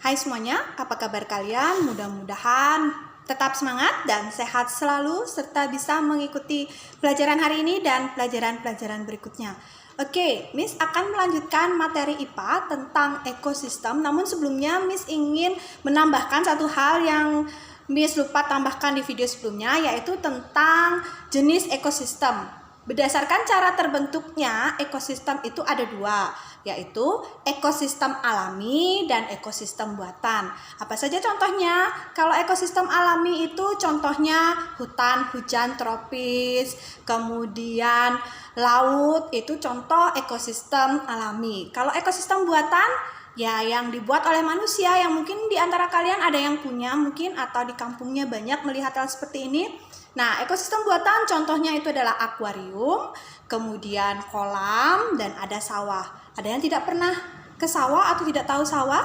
Hai semuanya, apa kabar kalian? Mudah-mudahan tetap semangat dan sehat selalu serta bisa mengikuti pelajaran hari ini dan pelajaran-pelajaran berikutnya. Oke, Miss akan melanjutkan materi IPA tentang ekosistem. Namun sebelumnya Miss ingin menambahkan satu hal yang Miss lupa tambahkan di video sebelumnya, yaitu tentang jenis ekosistem. Berdasarkan cara terbentuknya ekosistem itu ada dua, yaitu ekosistem alami dan ekosistem buatan. Apa saja contohnya? Kalau ekosistem alami itu contohnya hutan, hujan tropis, kemudian laut, itu contoh ekosistem alami. Kalau ekosistem buatan, ya yang dibuat oleh manusia, yang mungkin di antara kalian ada yang punya mungkin atau di kampungnya banyak melihat hal seperti ini. Nah, ekosistem buatan contohnya itu adalah akuarium, kemudian kolam, dan ada sawah. Ada yang tidak pernah ke sawah atau tidak tahu sawah?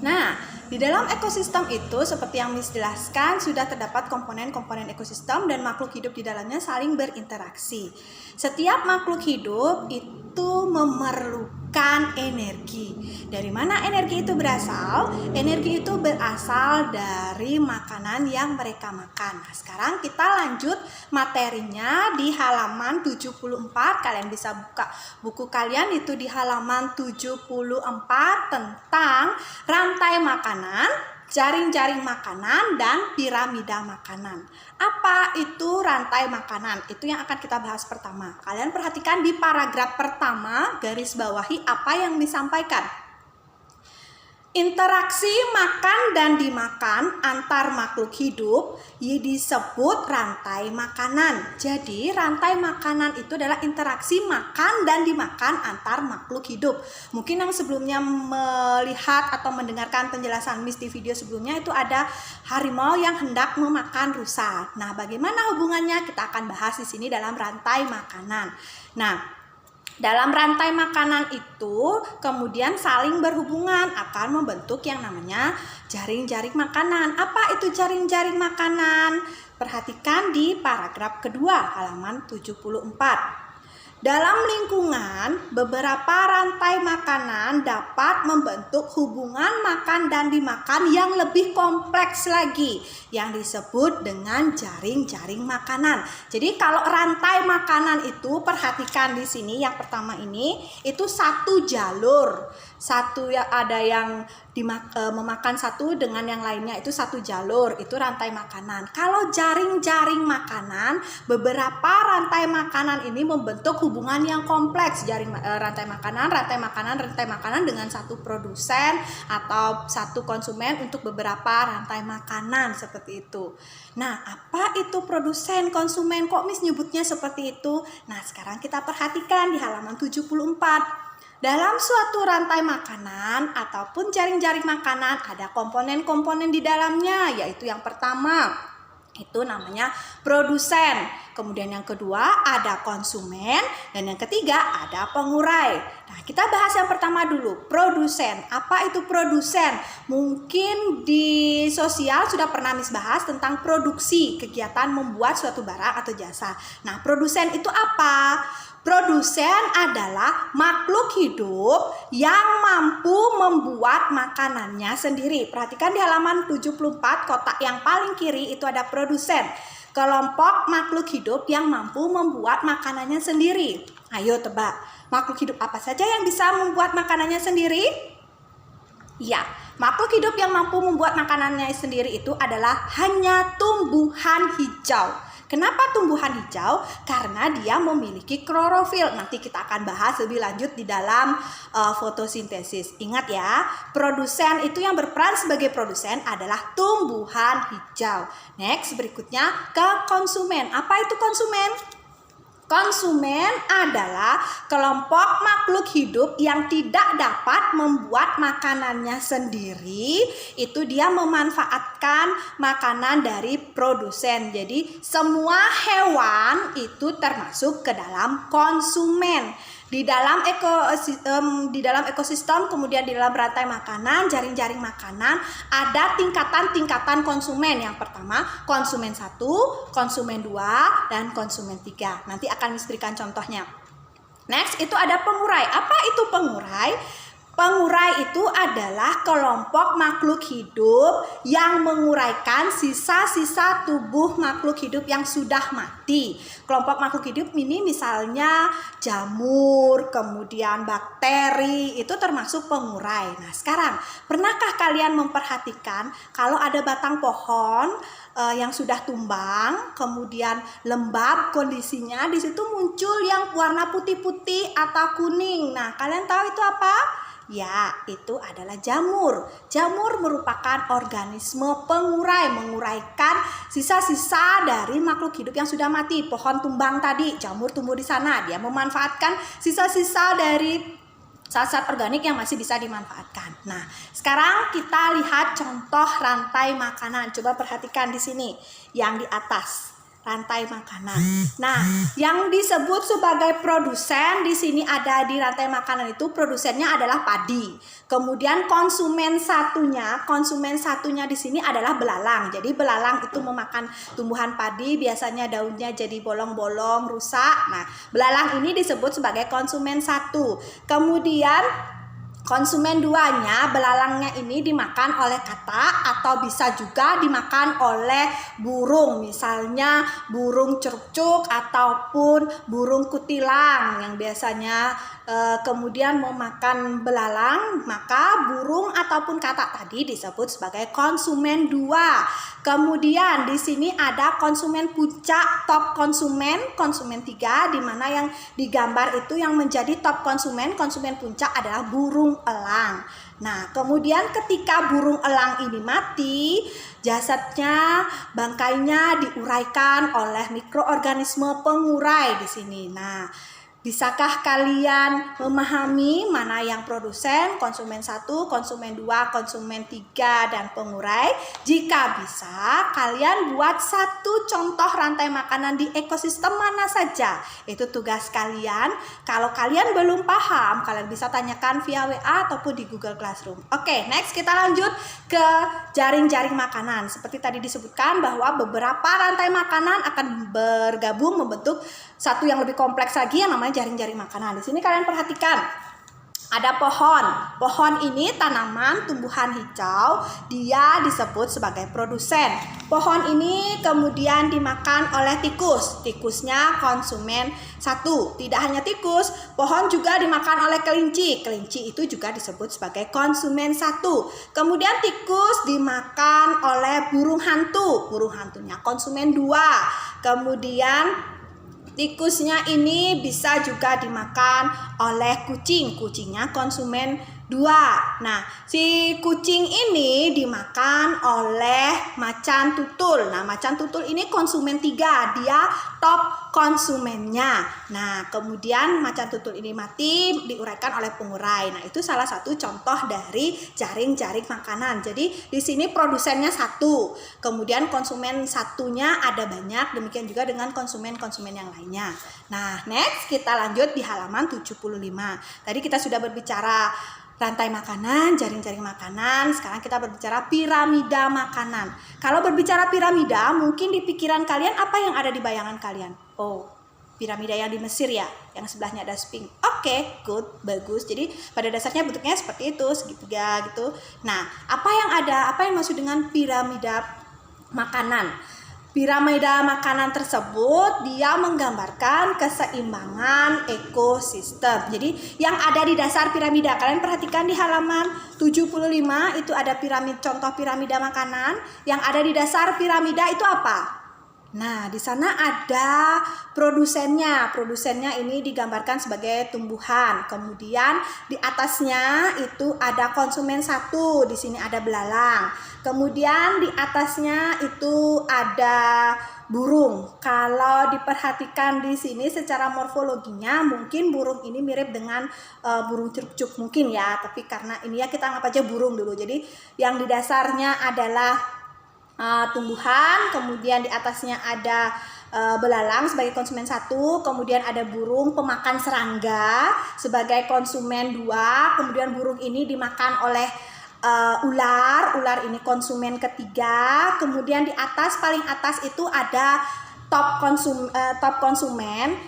Nah, di dalam ekosistem itu seperti yang Miss jelaskan sudah terdapat komponen-komponen ekosistem dan makhluk hidup di dalamnya saling berinteraksi. Setiap makhluk hidup itu memerlukan energi. Dari mana energi itu berasal? Energi itu berasal dari makanan yang mereka makan. Nah, sekarang kita lanjut materinya di halaman 74. Kalian bisa buka buku kalian itu di halaman 74 tentang rantai makanan, jaring-jaring makanan, dan piramida makanan. Apa itu rantai makanan? Itu yang akan kita bahas pertama. Kalian perhatikan di paragraf pertama, garis bawahi apa yang disampaikan. Interaksi makan dan dimakan antar makhluk hidup disebut rantai makanan. Jadi rantai makanan itu adalah interaksi makan dan dimakan antar makhluk hidup. Mungkin yang sebelumnya melihat atau mendengarkan penjelasan Miss di video sebelumnya itu ada harimau yang hendak memakan rusa. Nah, bagaimana hubungannya? Kita akan bahas di sini dalam rantai makanan. Nah, dalam rantai makanan itu kemudian saling berhubungan akan membentuk yang namanya jaring-jaring makanan. Apa itu jaring-jaring makanan? Perhatikan di paragraf kedua halaman 74. Dalam lingkungan, beberapa rantai makanan dapat membentuk hubungan makan dan dimakan yang lebih kompleks lagi, yang disebut dengan jaring-jaring makanan. Jadi kalau rantai makanan itu, perhatikan di sini yang pertama ini, itu satu jalur. Satu ya, ada yang memakan satu dengan yang lainnya, itu satu jalur, itu rantai makanan. Kalau jaring-jaring makanan, beberapa rantai makanan ini membentuk hubungan yang kompleks. Rantai makanan dengan satu produsen atau satu konsumen untuk beberapa rantai makanan seperti itu. Nah, apa itu produsen, konsumen? Kok Miss nyebutnya seperti itu? Nah, sekarang kita perhatikan di halaman 74. Dalam suatu rantai makanan ataupun jaring-jaring makanan ada komponen-komponen di dalamnya, yaitu yang pertama itu namanya produsen, kemudian yang kedua ada konsumen, dan yang ketiga ada pengurai. Nah, kita bahas yang pertama dulu, produsen. Apa itu produsen? Mungkin di sosial sudah pernah Miss bahas tentang produksi, kegiatan membuat suatu barang atau jasa. Nah, produsen itu apa? Produsen adalah makhluk hidup yang mampu membuat makanannya sendiri. Perhatikan di halaman 74, kotak yang paling kiri itu ada produsen. Kelompok makhluk hidup yang mampu membuat makanannya sendiri. Ayo tebak, makhluk hidup apa saja yang bisa membuat makanannya sendiri? Ya, makhluk hidup yang mampu membuat makanannya sendiri itu adalah hanya tumbuhan hijau. Kenapa tumbuhan hijau? Karena dia memiliki klorofil. Nanti kita akan bahas lebih lanjut di dalam fotosintesis. Ingat ya, produsen itu yang berperan sebagai produsen adalah tumbuhan hijau. Next, berikutnya ke konsumen. Apa itu konsumen? Konsumen adalah kelompok makhluk hidup yang tidak dapat membuat makanannya sendiri. Itu dia memanfaatkan makanan dari produsen. Jadi semua hewan itu termasuk ke dalam konsumen. Di dalam ekosistem, kemudian di dalam rantai makanan, jaring-jaring makanan, ada tingkatan-tingkatan konsumen. Yang pertama, konsumen 1, konsumen 2, dan konsumen 3. Nanti akan Miss berikan contohnya. Next, itu ada pengurai. Apa itu pengurai? Pengurai itu adalah kelompok makhluk hidup yang menguraikan sisa-sisa tubuh makhluk hidup yang sudah mati. Kelompok makhluk hidup ini misalnya jamur, kemudian bakteri, itu termasuk pengurai. Nah, sekarang pernahkah kalian memperhatikan kalau ada batang pohon yang sudah tumbang, kemudian lembab kondisinya, di situ muncul yang warna putih-putih atau kuning. Nah, kalian tahu itu apa? Ya, itu adalah jamur. Jamur merupakan organisme pengurai, menguraikan sisa-sisa dari makhluk hidup yang sudah mati. Pohon tumbang tadi, jamur tumbuh di sana. Dia memanfaatkan sisa-sisa dari zat-zat organik yang masih bisa dimanfaatkan. Nah, sekarang kita lihat contoh rantai makanan. Coba perhatikan di sini, yang di atas. Rantai makanan. Nah, yang disebut sebagai produsen di sini ada di rantai makanan itu produsennya adalah padi. Kemudian konsumen satunya di sini adalah belalang. Jadi belalang itu memakan tumbuhan padi, biasanya daunnya jadi bolong-bolong, rusak. Nah, belalang ini disebut sebagai konsumen satu. Kemudian konsumen duanya, belalangnya ini dimakan oleh katak atau bisa juga dimakan oleh burung, misalnya burung cercuk ataupun burung kutilang yang biasanya kemudian memakan belalang, maka burung ataupun katak tadi disebut sebagai konsumen dua. Kemudian di sini ada konsumen puncak, top konsumen 3, di mana yang digambar itu yang menjadi top konsumen puncak adalah burung elang. Nah, kemudian ketika burung elang ini mati, jasadnya, bangkainya diuraikan oleh mikroorganisme pengurai di sini. Nah, bisakah kalian memahami mana yang produsen, konsumen 1, konsumen 2, konsumen 3, dan pengurai? Jika bisa, kalian buat satu contoh rantai makanan di ekosistem mana saja. Itu tugas kalian. Kalau kalian belum paham, kalian bisa tanyakan via WA ataupun di Google Classroom. Oke, next kita lanjut ke jaring-jaring makanan. Seperti tadi disebutkan bahwa beberapa rantai makanan akan bergabung membentuk satu yang lebih kompleks lagi yang namanya jaring-jaring makanan. Di sini kalian perhatikan ada pohon. Pohon ini tanaman tumbuhan hijau, dia disebut sebagai produsen. Pohon ini kemudian dimakan oleh tikus. Tikusnya konsumen 1. Tidak hanya tikus, pohon juga dimakan oleh kelinci. Kelinci itu juga disebut sebagai konsumen 1. Kemudian tikus dimakan oleh burung hantu. Burung hantunya konsumen 2. Kemudian tikusnya ini bisa juga dimakan oleh kucing. Kucingnya konsumen 2. Nah, si kucing ini dimakan oleh macan tutul. Nah, macan tutul ini konsumen 3. Dia top konsumennya. Nah, kemudian macan tutul ini mati, diuraikan oleh pengurai. Nah, itu salah satu contoh dari jaring-jaring makanan. Jadi, di sini produsennya 1. Kemudian konsumen satunya ada banyak. Demikian juga dengan konsumen-konsumen yang lainnya. Nah, next kita lanjut di halaman 75. Tadi kita sudah berbicara rantai makanan, jaring-jaring makanan. Sekarang kita berbicara piramida makanan. Kalau berbicara piramida, mungkin di pikiran kalian apa yang ada di bayangan kalian? Oh, piramida yang di Mesir ya, yang sebelahnya ada Sphinx. Oke, good, bagus. Jadi pada dasarnya bentuknya seperti itu, segitiga gitu. Nah, apa yang maksud dengan piramida makanan? Piramida makanan tersebut dia menggambarkan keseimbangan ekosistem. Jadi yang ada di dasar piramida, kalian perhatikan di halaman 75 itu ada contoh piramida makanan. Yang ada di dasar piramida itu apa? Nah, di sana ada produsennya. Produsennya ini digambarkan sebagai tumbuhan. Kemudian di atasnya itu ada konsumen 1. Di sini ada belalang. Kemudian di atasnya itu ada burung. Kalau diperhatikan di sini secara morfologinya mungkin burung ini mirip dengan burung cercuk mungkin ya. Tapi karena ini ya kita anggap aja burung dulu. Jadi yang di dasarnya adalah tumbuhan, kemudian di atasnya ada belalang sebagai konsumen 1, kemudian ada burung pemakan serangga sebagai konsumen 2, kemudian burung ini dimakan oleh ular ini konsumen ketiga, kemudian di atas paling atas itu ada top konsumen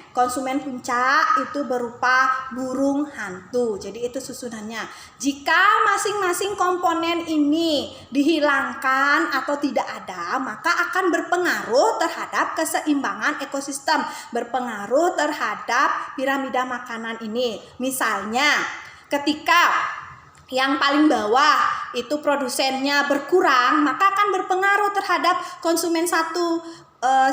puncak itu berupa burung hantu. Jadi itu susunannya. Jika masing-masing komponen ini dihilangkan atau tidak ada, maka akan berpengaruh terhadap keseimbangan ekosistem, berpengaruh terhadap piramida makanan ini. Misalnya, ketika yang paling bawah itu produsennya berkurang, maka akan berpengaruh terhadap konsumen satu.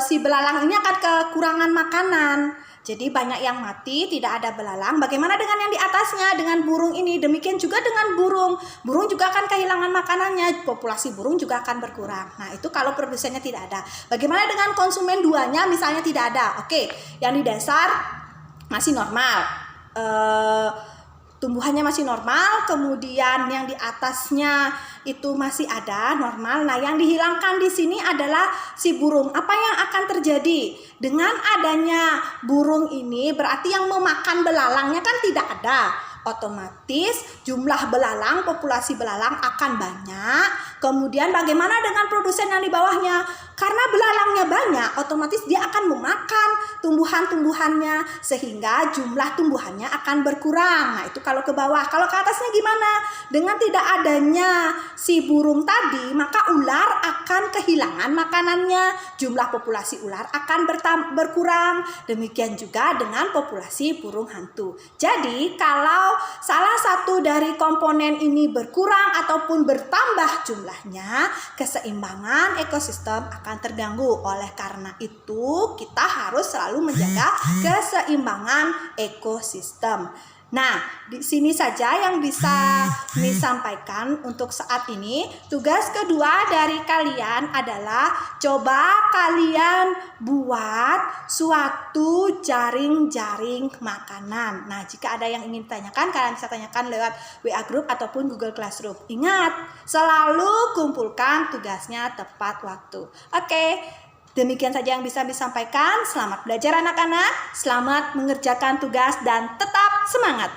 Si belalang ini akan kekurangan makanan. Jadi banyak yang mati, tidak ada belalang. Bagaimana dengan yang di atasnya, dengan burung ini? Demikian juga dengan burung. Burung juga akan kehilangan makanannya. Populasi burung juga akan berkurang. Nah, itu kalau produsennya tidak ada. Bagaimana dengan konsumen duanya misalnya tidak ada? Oke, yang di dasar masih normal. Tumbuhannya masih normal, kemudian yang di atasnya itu masih ada normal. Nah, yang dihilangkan di sini adalah si burung. Apa yang akan terjadi dengan adanya burung ini? Berarti yang memakan belalangnya kan tidak ada. Otomatis jumlah belalang, populasi belalang akan banyak. Kemudian bagaimana dengan produsen yang di bawahnya? Karena belalangnya banyak, otomatis dia akan memakan tumbuhan-tumbuhannya sehingga jumlah tumbuhannya akan berkurang. Nah, itu kalau ke bawah. Kalau ke atasnya gimana? Dengan tidak adanya si burung tadi, maka ular akan kehilangan makanannya. Jumlah populasi ular akan berkurang. Demikian juga dengan populasi burung hantu. Jadi, kalau salah satu dari komponen ini berkurang ataupun bertambah jumlahnya, keseimbangan ekosistem akan terganggu. Oleh karena itu, kita harus selalu menjaga keseimbangan ekosistem. Nah, di sini saja yang bisa disampaikan untuk saat ini. Tugas kedua dari kalian adalah coba kalian buat suatu jaring-jaring makanan. Nah, jika ada yang ingin ditanyakan, kalian bisa tanyakan lewat WA Group ataupun Google Classroom. Ingat, selalu kumpulkan tugasnya tepat waktu. Oke. Demikian saja yang bisa disampaikan. Selamat belajar anak-anak, selamat mengerjakan tugas dan tetap semangat.